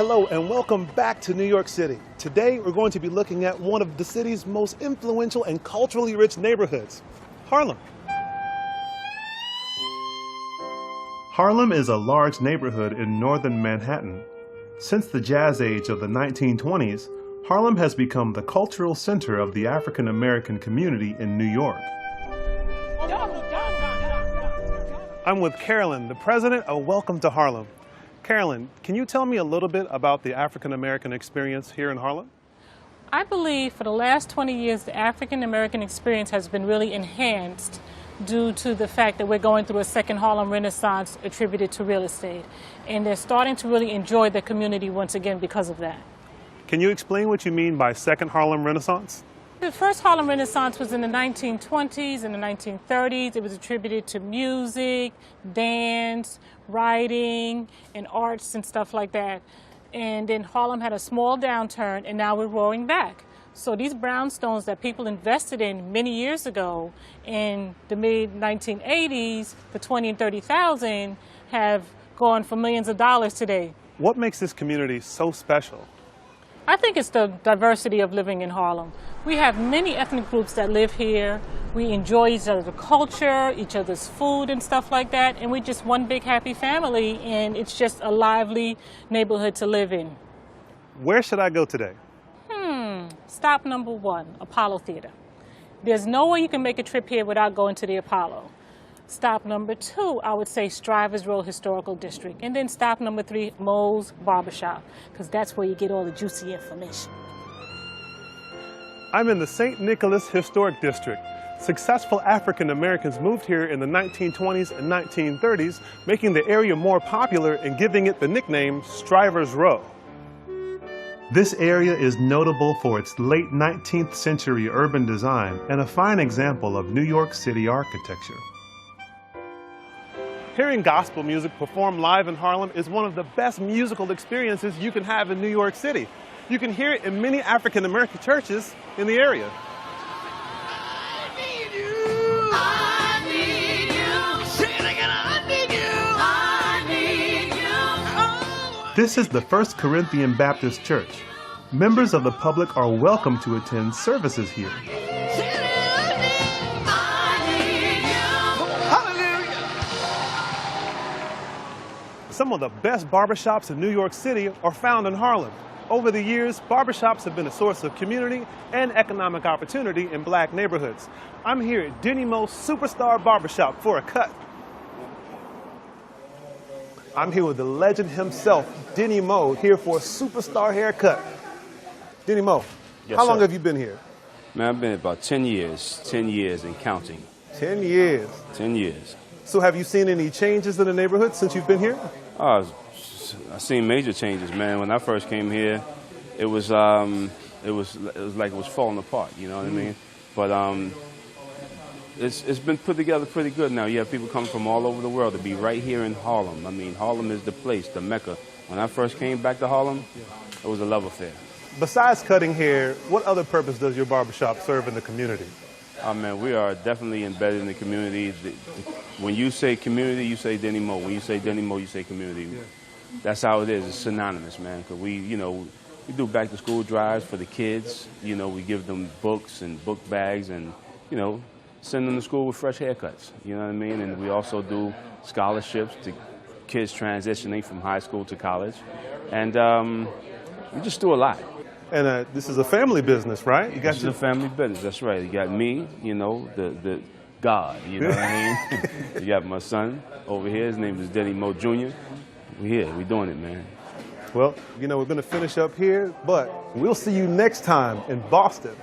Hello and welcome back to New York City. Today we're going to be looking at one of the city's most influential and culturally rich neighborhoods, Harlem. Harlem is a large neighborhood in northern Manhattan. Since the Jazz Age of the 1920s, Harlem has become the cultural center of the African American community in New York. I'm with Carolyn, the president of Welcome to Harlem. Carolyn, can you tell me a little bit about the African American experience here in Harlem? I believe for the last 20 years, the African American experience has been really enhanced due to the fact that we're going through a second Harlem Renaissance attributed to real estate. And they're starting to really enjoy the community once again because of that. Can you explain what you mean by second Harlem Renaissance? The first Harlem Renaissance was in the 1920s and the 1930s. It was attributed to music, dance, writing, and arts and stuff like that. And then Harlem had a small downturn, and now we're roaring back. So these brownstones that people invested in many years ago in the mid-1980s for 20 and 30,000 have gone for millions of dollars today. What makes this community so special? I think it's the diversity of living in Harlem. We have many ethnic groups that live here. We enjoy each other's culture, each other's food and stuff like that, and we're just one big happy family, and it's just a lively neighborhood to live in. Where should I go today? Stop number 1, Apollo Theater. There's no way you can make a trip here without going to the Apollo. Stop number 2, I would say Strivers Road Historical District. And then stop number 3, Moe's Barbershop, because that's where you get all the juicy information. I'm in the St. Nicholas Historic District. Successful African Americans moved here in the 1920s and 1930s, making the area more popular and giving it the nickname Strivers Row. This area is notable for its late 19th century urban design and a fine example of New York City architecture. Hearing gospel music performed live in Harlem is one of the best musical experiences you can have in New York City. You can hear it in many African American churches in the area. This is the First Corinthian Baptist Church. Members of the public are welcome to attend services here. Some of the best barbershops in New York City are found in Harlem. Over the years, barbershops have been a source of community and economic opportunity in black neighborhoods. I'm here at Denny Moe's Superstar Barbershop for a cut. I'm here with the legend himself, Denny Moe, here for a superstar haircut. Denny Moe, how long have you been here? Man, I've been about 10 years and counting. 10 years? 10 years. So have you seen any changes in the neighborhood since you've been here? I've seen major changes, man. When I first came here, it was like it was falling apart, you know what I mean? But it's been put together pretty good now. You have people coming from all over the world to be right here in Harlem. I mean, Harlem is the place, the Mecca. When I first came back to Harlem, it was a love affair. Besides cutting hair, what other purpose does your barbershop serve in the community? Oh, man, we are definitely embedded in the community. When you say community, you say Denny Moe. When you say Denny Moe, you say community. Yeah. That's how it is. It's synonymous, man, because we do back-to-school drives for the kids. You know, we give them books and book bags and, send them to school with fresh haircuts. You know what I mean? And we also do scholarships to kids transitioning from high school to college. And we just do a lot. And this is a family business, right? This is a family business, that's right. You got me, the God, you know what I mean? You got my son over here, his name is Denny Moe Jr. We're here, we're doing it, man. Well, we're going to finish up here, but we'll see you next time in Boston.